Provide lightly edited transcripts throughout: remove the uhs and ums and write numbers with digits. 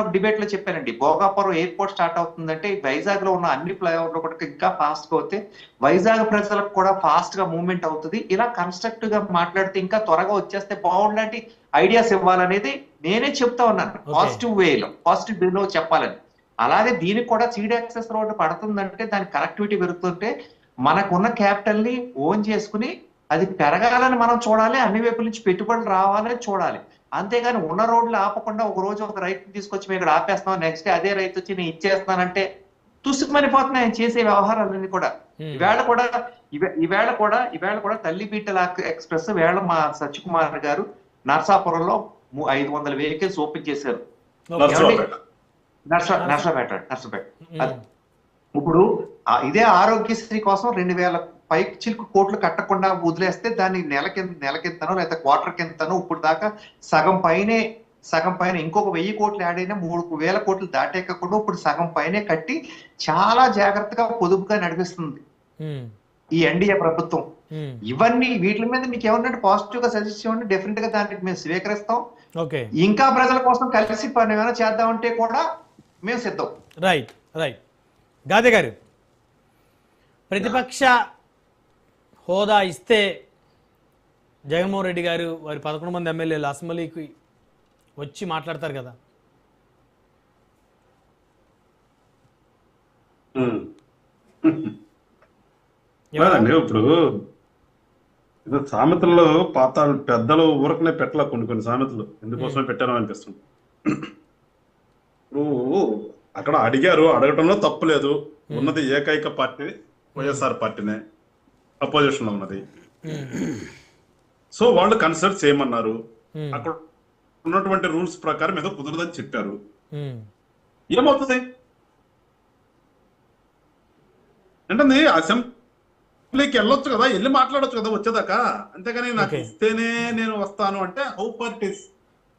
ఒక డిబేట్ లో చెప్పానండి, భోగాపురం ఎయిర్పోర్ట్ స్టార్ట్ అవుతుందంటే వైజాగ్ లో ఉన్న అన్ని ఫ్లైఓవర్లు కూడా ఇంకా ఫాస్ట్ గా అవుతే వైజాగ్ ప్రజలకు కూడా ఫాస్ట్ గా మూవ్మెంట్ అవుతుంది. ఇలా కన్స్ట్రక్టివ్ గా మాట్లాడితే ఇంకా త్వరగా వచ్చేస్తే బాగుండంటి ఐడియాస్ ఇవ్వాలనేది నేనే చెప్తా ఉన్నాను. పాజిటివ్ వేలో చెప్పాలని. అలాగే దీనికి కూడా సీడ్ యాక్సెస్ రోడ్డు పడుతుందంటే దాని కనెక్టివిటీ పెరుగుతుంటే మనకున్న క్యాపిటల్ ని ఓన్ చేసుకుని అది పెరగాలని మనం చూడాలి, అన్ని వైపుల నుంచి పెట్టుబడులు రావాలని చూడాలి. అంతేగాని ఉన్న రోడ్లు ఆపకుండా ఒక రోజు ఒక రైతుని తీసుకొచ్చి మేము ఇక్కడ ఆపేస్తున్నాం, నెక్స్ట్ డే అదే రైతు వచ్చి నేను ఇచ్చేస్తానంటే తుసుకుమనిపోతున్నాయి ఆయన చేసే వ్యవహారాలన్నీ కూడా. ఈవేళ కూడా తల్లి బిడ్డల ఎక్స్ప్రెస్ వేళ మా సత్యకుమార్ గారు నర్సాపురంలో 500 వెహికల్స్ ఓపెన్ చేశారు. నర్సపేట. ఇప్పుడు ఇదే ఆరోగ్యశ్రీ కోసం 2000 పైకి చిలుకు కోట్లు కట్టకుండా వదిలేస్తే దాన్ని నెల కిందనో లేదా క్వార్టర్ కిందనో ఇప్పుడు దాకా సగం పైన ఇంకొక 1000 కోట్లు యాడ్ అయినా 3000 కోట్లు దాటేయకుండా ఇప్పుడు సగం పైనే కట్టి చాలా జాగ్రత్తగా పొదుపుగా నడిపిస్తుంది ఈ ఎన్డీఏ ప్రభుత్వం. ఇవన్నీ వీటి మీద మీకు ఏమన్నా పాజిటివ్ గా సజెస్ట్ చేయండి, డెఫినెట్ గా దానికి మేము స్వీకరిస్తాం. ఇంకా ప్రజల కోసం కలిసి పని ఏమైనా చేద్దామంటే కూడా మేము సిద్ధం. రైట్. గాదే గారు, ప్రతిపక్ష హోదా ఇస్తే జగన్మోహన్ రెడ్డి గారు వారి 11 మంది ఎమ్మెల్యేలు అసెంబ్లీకి వచ్చి మాట్లాడతారు కదా. ఇప్పుడు సామెతల్లో పాత పెద్దలు ఊరకనే పెట్టలే కొన్ని సామెతలు ఎందుకోసమే పెట్టారో అనిపిస్తుంది. ఇప్పుడు అక్కడ అడగటంలో తప్పు లేదు. ఉన్నది ఏకైక పార్టీ వైఎస్ఆర్ పార్టీనే, అపోజిషన్ లో ఉన్నది. సో వాళ్ళు కన్సిడర్ చేయమన్నారు. అక్కడ ఉన్నటువంటి రూల్స్ ప్రకారం ఏదో కుదరదని చెప్పారు. ఏమవుతుంది అంటే అసెంబ్లీకి వెళ్ళొచ్చు కదా, వెళ్ళి మాట్లాడొచ్చు కదా వచ్చేదాకా. అంతేగాని నాకు ఇస్తేనే నేను వస్తాను అంటే హౌ పార్టీస్.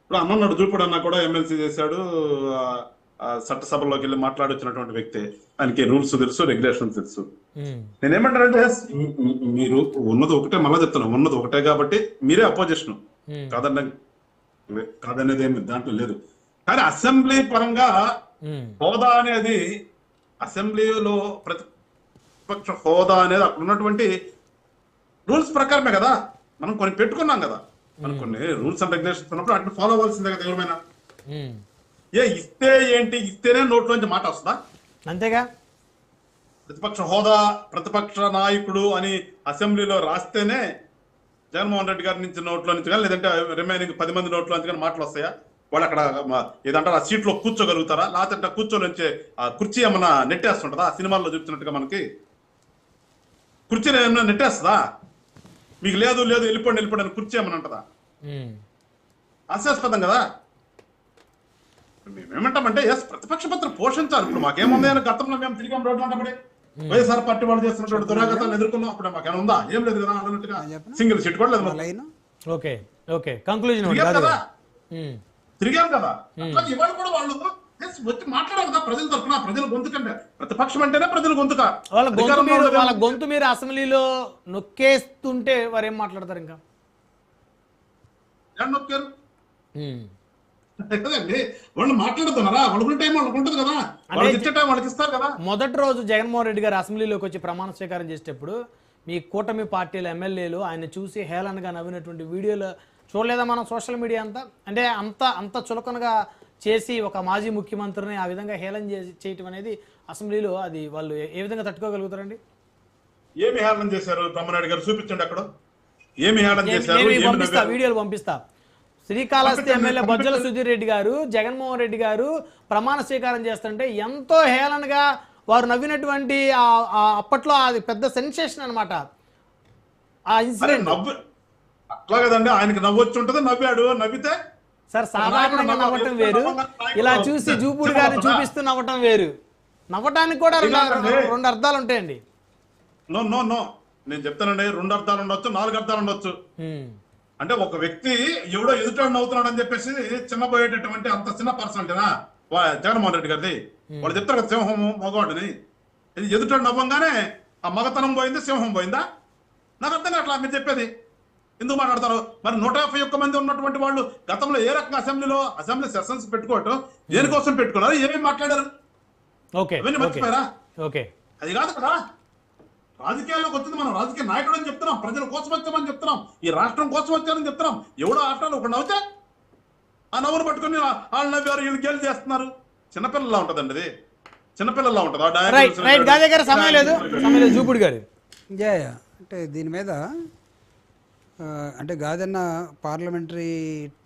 ఇప్పుడు అన్నన్నాడు చూపుడు అన్న కూడా ఎమ్మెల్సీ చేశాడు, చట్టసభలోకి వెళ్ళి మాట్లాడొచ్చినటువంటి వ్యక్తి. ఆయనకి రూల్స్ తెలుసు, రెగ్యులేషన్స్ తెలుసు. నేనేమంటానంటే మీరు ఉన్నది ఒకటే, మళ్ళా చెప్తున్నా, ఉన్నది ఒకటే కాబట్టి మీరే అపోజిషన్ కాదనేది ఏమి దాంట్లో లేదు. కానీ అసెంబ్లీ పరంగా హోదా అనేది, అసెంబ్లీలో ప్రతిపక్ష హోదా అనేది అక్కడ ఉన్నటువంటి రూల్స్ ప్రకారమే కదా మనం కొన్ని పెట్టుకున్నాం కదా. మనం కొన్ని రూల్స్ అండ్ రెగ్యులేషన్స్ ఉన్నప్పుడు అట్లా ఫాలో అవ్వాల్సిందే కదా ఎవరైనా. ఇస్తే ఏంటి, ఇస్తేనే నోట్లోంచి మాట వస్తుందా? అంతేగా. ప్రతిపక్ష హోదా, ప్రతిపక్ష నాయకుడు అని అసెంబ్లీలో రాస్తేనే జగన్మోహన్ రెడ్డి గారి నుంచి నోట్లో నుంచి కానీ లేదంటే రిమైనింగ్ 10 మంది నోట్లో నుంచి కానీ మాటలు వస్తాయా? వాళ్ళు అక్కడ ఏదంటారు ఆ సీట్లో కూర్చోగలుగుతారా? లేకపోతే కూర్చొని వచ్చే ఆ కుర్చీ ఏమన్నా నెట్టేస్తుంటదా? సినిమాల్లో చూపుతున్నట్టుగా మనకి కుర్చీని ఏమన్నా నెట్టేస్తుందా? మీకు లేదు వెళ్ళిపోండి అని కుర్చీ ఏమన్నా ఉంటుందా? హాస్యాస్పదం కదా. మేమేమంటామంటే ప్రతిపక్ష పత్రం పోషించాలి. ఇప్పుడు మాకేముంది అని గతంలో మేము తిరిగాం రోడ్లు అంటబడి వైఎస్ఆర్ పార్టీ వాళ్ళు చేస్తున్నటువంటి దురాగతాలను ఎదుర్కొన్నాం. అప్పుడు మాకేమైనా ఉందా? ఏం లేదు కదా అన్నట్టుగా. సింగిల్ సీట్ కూడా లేదు. తిరిగాం కదా. ఇవాళ కూడా వాళ్ళు వచ్చి మాట్లాడారు కదా ప్రజల తరఫున. ప్రజల గొంతుకంటే ప్రతిపక్షం అంటేనే ప్రజల గొంతుక. వాళ్ళ గొంతు మీరు అసెంబ్లీలో నొక్కేస్తుంటే వారు ఏం మాట్లాడతారు? ఇంకా నొక్కారు కదండి. వాళ్ళు మాట్లాడుతున్నారా? వాళ్ళకి టైం వాళ్ళకి ఉంటుంది కదా, వాళ్ళకి ఇచ్చే టైం వాళ్ళకి ఇస్తారు కదా. మొదటి రోజు జగన్మోహన్ రెడ్డి గారు అసెంబ్లీలోకి వచ్చి ప్రమాణ స్వీకారం చేసేటప్పుడు మీ కూటమి పార్టీల ఎమ్మెల్యేలు ఆయన చూసి హేళనగా నవ్వినటువంటి వీడియోలు చూడలేదా మనం సోషల్ మీడియా అంతా? అంటే అంత చులకనగా చేసి ఒక మాజీ ముఖ్యమంత్రిని ఆ విధంగా హేళన చేయటం అనేది అసెంబ్లీలో అది వాళ్ళు ఏ విధంగా తట్టుకోగలుగుతారండి? ఏమి హేళన చేశారు బ్రహ్మనాయుడు గారు? చూపించండి అక్కడ ఏమి హేళన చేశారు. వీడియోలు పంపిస్తా. శ్రీకాళహస్తి ఎమ్మెల్యే బొజ్జల సుధీర్ రెడ్డి గారు జగన్మోహన్ రెడ్డి గారు ప్రమాణ స్వీకారం చేస్తుంటే ఎంతో హేళనగా వారు నవ్వినటువంటి అప్పట్లో అది పెద్ద సెన్సేషన్ అనమాట ఆ ఇన్సిడెంట్. అట్లా కదండి, ఆయనకి నవ్వొచ్చు ఉంటుంది, నవ్వాడు. నవ్వితే సార్ సాధారణంగా నవ్వటం వేరు, ఇలా చూసి జూపూడి గారిని చూపిస్తూ నవ్వటం వేరు. నవ్వటానికి కూడా రెండు అర్థాలు ఉంటాయండి. నో నేను చెప్తానండి, 2 అర్థాలు ఉండొచ్చు, 4 అర్థాలు ఉండొచ్చు. అంటే ఒక వ్యక్తి ఎవడో ఎదుట నవ్వుతున్నాడు అని చెప్పేసి చిన్నపోయేటటువంటి అంత చిన్న పర్సన్ అంటేనా జగన్మోహన్ రెడ్డి గారిది? వాళ్ళు చెప్తారు కదా సింహము మగవాడిని. ఇది ఎదుట నవ్వంగానే ఆ మగతనం పోయింది, సింహం పోయిందా? నాకు అర్థం కావట్లా మీరు చెప్పేది. ఎందుకు మాట్లాడతారు? మరి 151 మంది ఉన్నటువంటి వాళ్ళు గతంలో ఏ రకంగా అసెంబ్లీ సెషన్స్ పెట్టుకోవటం దేనికోసం పెట్టుకున్నారు, ఏమేమి మాట్లాడారు? ఓకే అవన్నీ ఓకే మర్చిపోయారా? ఓకే అది కాదు కదా రాజకీయాల్లోకి వచ్చింది. మనం రాజకీయ నాయకుడు అని చెప్తున్నాం, ప్రజల కోసం వచ్చామని చెప్తున్నాం, ఈ రాష్ట్రం కోసం వచ్చామని చెప్తున్నాం. ఎవడో ఆటలు ఒక నవ్వుతే ఆ నవ్వును పట్టుకుని వాళ్ళు నవ్వారు, వీళ్ళు గేలు చేస్తున్నారు. చిన్నపిల్లలా ఉంటదండి అది, చిన్నపిల్లలా ఉంటది. ఆ రైట్ రైట్ గాదే గారు సమయం లేదు జూపుడు గారు. అంటే దీని మీద అంటే గాదన్న పార్లమెంటరీ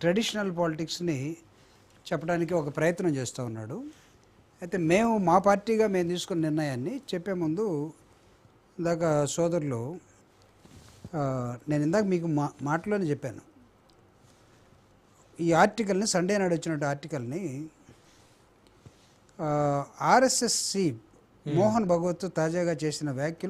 ట్రెడిషనల్ పాలిటిక్స్ని చెప్పడానికి ఒక ప్రయత్నం చేస్తూ ఉన్నాడు. అయితే మేము మా పార్టీగా మేము తీసుకున్న నిర్ణయాన్ని చెప్పే ముందు ఇందాక సోదరులు నేను ఇందాక మీకు మాటలోనే చెప్పాను, ఈ ఆర్టికల్ని సండే నాడు వచ్చినట్టు ఆర్టికల్ని ఆర్ఎస్ఎస్ మోహన్ భగవత్ తాజాగా చేసిన వ్యాఖ్యలు